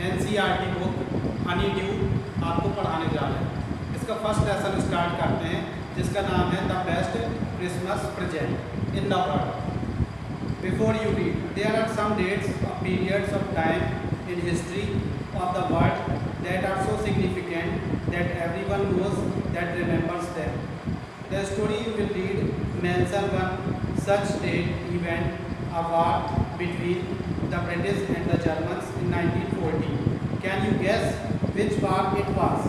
NCERT book Honey due आपको पढ़ाने जा रहे हैं। इसका फर्स्ट लेसन स्टार्ट करते हैं जिसका नाम है the best Christmas present in the world. Before you read, there are some dates और periods of time in history of the world that are so significant that everyone knows that remembers them. The story you will read mention one such date event, a war between the British and the Germans in 1940. Can you guess which war it was?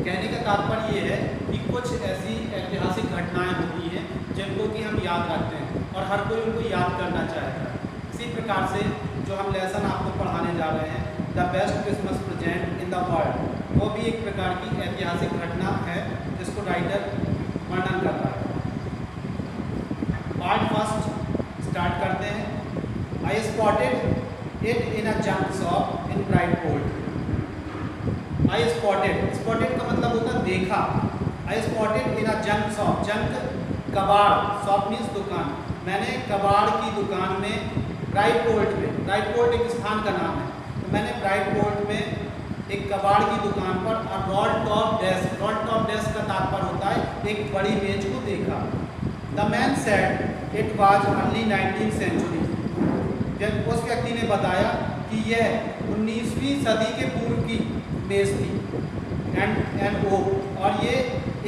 कहने का तात्पर्य ये है कि कुछ ऐसी ऐतिहासिक घटनाएं होती हैं जिनको कि हम याद रखते हैं और हर कोई उनको याद करना चाहता है। इसी प्रकार से जो हम लेसन आपको पढ़ाने जा रहे हैं the best Christmas present in the world, वो भी एक प्रकार की ऐतिहासिक घटना है जिसको राइटर वर्णन करता है। पार्ट फर्स्ट स्टार्ट करते हैं। I spotted it in a junk shop in Brightport. I spotted का मतलब होता है देखा। I spotted in a junk shop, junk कबाड़, शॉप मीन्स दुकान। मैंने कबाड़ की दुकान में ब्राइटपोर्ट में, ब्राइटपोर्ट एक स्थान का नाम है, तो मैंने ब्राइटपोर्ट में एक कबाड़ की दुकान पर roll top desk, roll top desk का तात्पर्य होता है एक बड़ी मेज को देखा। The man said it was early 19th century. जब उस व्यक्ति ने बताया कि यह 19वीं सदी के पूर्व की मेज थी। एंड ओक, और ये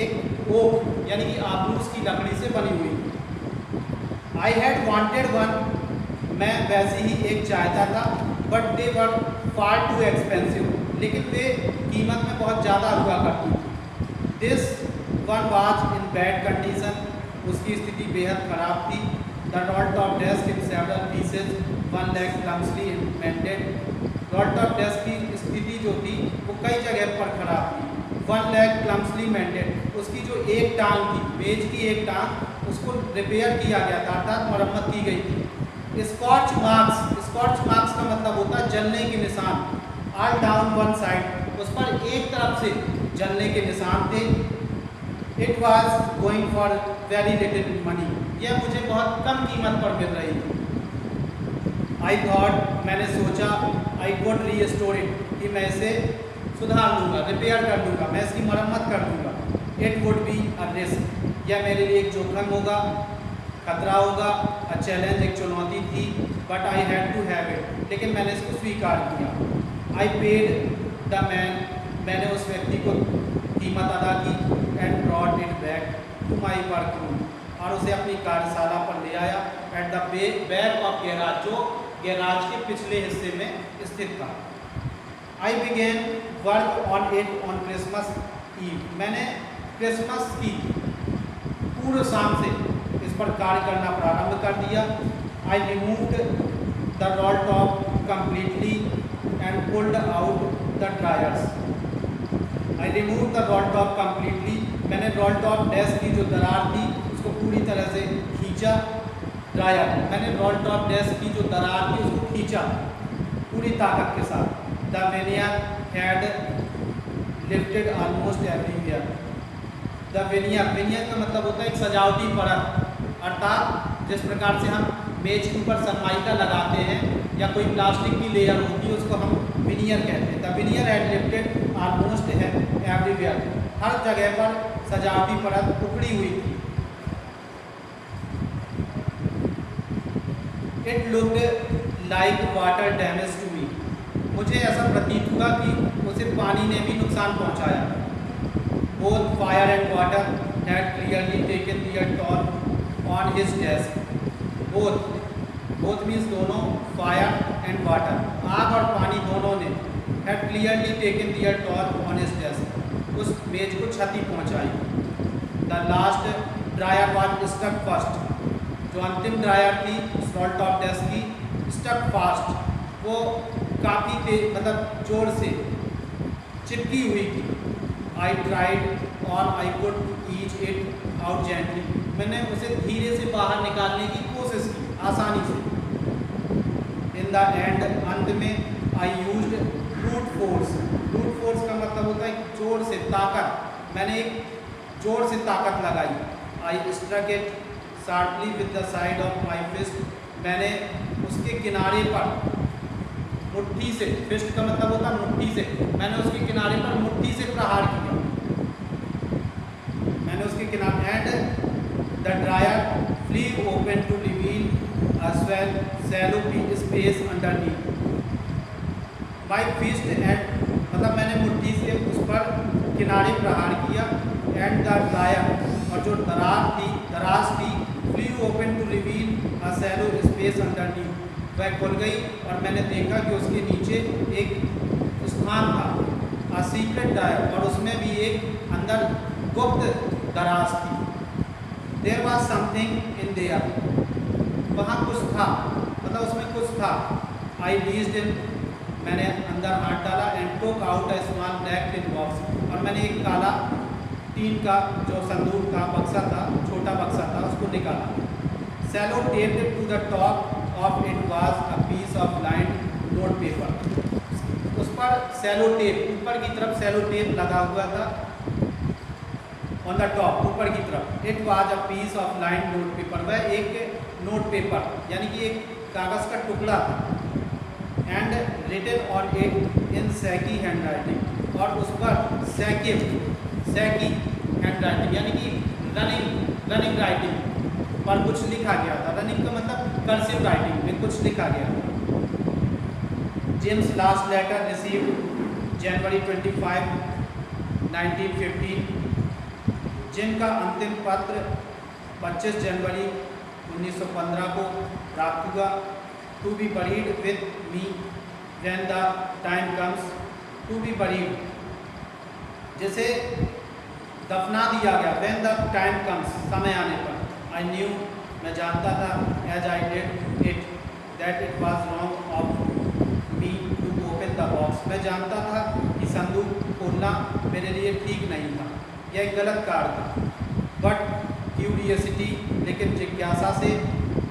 एक ओक यानी कि आबूस की लकड़ी से बनी हुई थी। आई हैड वांटेड वन, मैं वैसे ही एक चाहता था, but they were far too expensive, लेकिन वे कीमत में बहुत ज़्यादा हुआ करती थी। This one was in bad condition, उसकी स्थिति बेहद ख़राब थी। The roll top desk in several pieces, one leg clumsily mended. Roll top desk की स्थिति जो थी वो कई जगह पर ख़राब थी। वन लेग क्लम्सली मेंटेड, उसकी जो एक टांग थी, मेज की एक टांग, उसको रिपेयर किया गया था, अर्थात मरम्मत की गई थी। स्कॉच मार्क्स का मतलब होता है जलने के निशान। ऑल डाउन वन साइड, उस पर एक तरफ से जलने के निशान थे। It was going for very little money, यह मुझे बहुत कम कीमत पर मिल रही थी। आई थॉट, मैंने सोचा, आई कुड रीस्टोर इट, कि मैं इसे सुधार लूँगा, रिपेयर कर लूँगा, मैं इसकी मरम्मत कर दूँगा। It would be a risk, यह मेरे लिए एक जोखिम होगा, खतरा होगा। अ चैलेंज, एक चुनौती थी। But I had to have it, लेकिन मैंने इसको स्वीकार किया। आई पेड द मैन, मैंने उस व्यक्ति को कीमत अदा की। And brought it back to my work room, और उसे अपनी कार्यशाला पर ले आया। At the back of garage, जो गैराज के पिछले हिस्से में स्थित था। I began work on it on Christmas Eve, मैंने क्रिसमस की पूर्व शाम से इस पर कार्य करना प्रारंभ कर दिया। I removed the roll top completely and pulled out the drawers. I remove the roll top completely, मैंने रोल टॉप डेस्क की जो दरार थी उसको पूरी तरह से खींचा। ड्रायर, मैंने रोल टॉप डेस्क की जो दरार थी उसको खींचा पूरी ताकत के साथ। The vernier had lifted almost everywhere. The vernier का मतलब होता है एक सजावटी परत, अर्थात जिस प्रकार से हम मेज के ऊपर सनमाइका लगाते हैं या कोई प्लास्टिक की लेयर होती है उसको हम विनियर कहते हैं। The veneer had lifted almost everywhere, हर जगह पर सजावटी परत उखड़ी हुई थी। It looked like water damage to me, मुझे ऐसा प्रतीत हुआ कि उसे पानी ने भी नुकसान पहुंचाया। Both fire and water had clearly taken their toll on his desk. Both means दोनों, फायर एंड वाटर, आग और पानी दोनों ने, had clearly taken their toll on his desk, उस मेज को क्षति पहुंचाई। The last drawer was stuck fast, जो अंतिम ड्रायर थी रोल टॉप डेस्क की, स्टक फास्ट, वो काफ़ी तेज मतलब जोर से चिपकी हुई थी। आई ट्राइड और I could each it out gently, मैंने उसे धीरे से बाहर निकालने की कोशिश की, आसानी से। इन द एंड, अंत में, I used brute force. Brute force का मतलब होता है जोर से, ताकत, मैंने एक जोर से ताकत लगाई। I struck it sharply with the side of my fist, मैंने उसके किनारे पर मुट्ठी से, फिस्ट का मतलब होता है मुट्ठी से, मैंने उसके किनारे पर मुट्ठी से प्रहार किया, मैंने उसके किनारे। And the drawer flew open to reveal a shallow space underneath my fist and, मतलब मैंने मुट्ठी से उस पर किनारे प्रहार किया। एंड द ड्रायर, और जो दराज थी flew open to reveal a shallow space underneath, वह खुल गई और मैंने देखा कि उसके नीचे एक स्थान था, अ सीक्रेट ड्रायर, और उसमें भी एक अंदर गुप्त दराज थी। There was something in there, वहाँ कुछ था, मतलब उसमें कुछ था। आई रीच्ड इन, मैंने अंदर हाथ डाला। And took out a small black tin box, और मैंने एक काला टीन का जो संदूक था, बक्सा था, छोटा बक्सा था, उसको निकाला। Shallow taped to the top of it was a piece of lined note paper, उस पर शैलो टेप, ऊपर की तरफ शैलो टेप लगा हुआ था ऑन द टॉप, ऊपर की तरफ। It was a piece of lined note paper, वह एक नोट पेपर यानी कि एक कागज़ का टुकड़ा था। And written on it in shaky hand writing, और उस पर सैकी हैंड राइटिंग यानी कि रनिंग राइटिंग पर कुछ लिखा गया था। रनिंग का मतलब कर्सिव राइटिंग में कुछ लिखा गया था। जेम्स लास्ट लेटर रिसीव्ड जनवरी 25, 1915, जिनका अंतिम पत्र 25 जनवरी 1915 को प्राप्त हुआ। To be buried with me when the time comes, to be buried जैसे दफना दिया गया, व्हेन द टाइम कम्स, समय आने पर। आई न्यू, मैं जानता था, as I did it, that it was wrong of me to open the box, मैं जानता था कि संदूक खोलना मेरे लिए ठीक नहीं था, यह एक गलत कार्य था। बट क्यूरियसिटी, लेकिन जिज्ञासा से,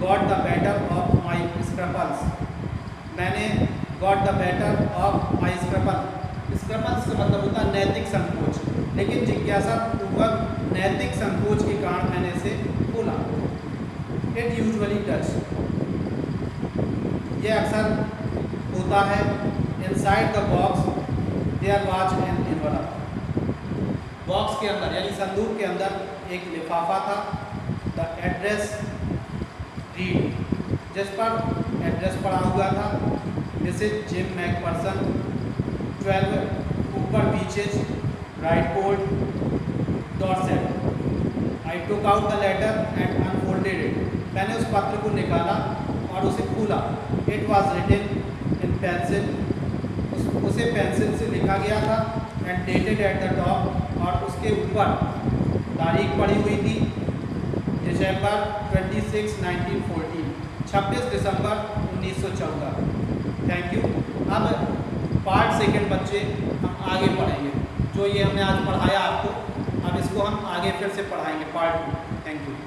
got the better of my scruples, मैंने got the better of my scruples का मतलब होता है नैतिक संकोच, लेकिन जिज्ञासा पूर्वक नैतिक संकोच के कारण मैंने इसे खोला। इट यूजुअली डज, यह अक्सर होता है। Inside the box there was an envelope, box के अंदर यानी संदूक के अंदर एक लिफाफा था। द एड्रेस रीड, जिस पर एड्रेस पड़ा हुआ था, Mrs gym McPherson, 12 upper beeches, Brightport, Dorset. I took out the letter and unfolded it, मैंने उस पत्र को निकाला और उसे खोला। It was written in pencil, उसे पेंसिल से लिखा गया था। And dated at the top, और उसके ऊपर तारीख पड़ी हुई थी, दिसंबर 26, 1914, 26 दिसंबर 1914। Thank you. अब पार्ट सेकंड बच्चे हम आगे पढ़ेंगे, जो ये हमने आज पढ़ाया आपको, अब इसको हम आगे फिर से पढ़ाएंगे पार्ट 2।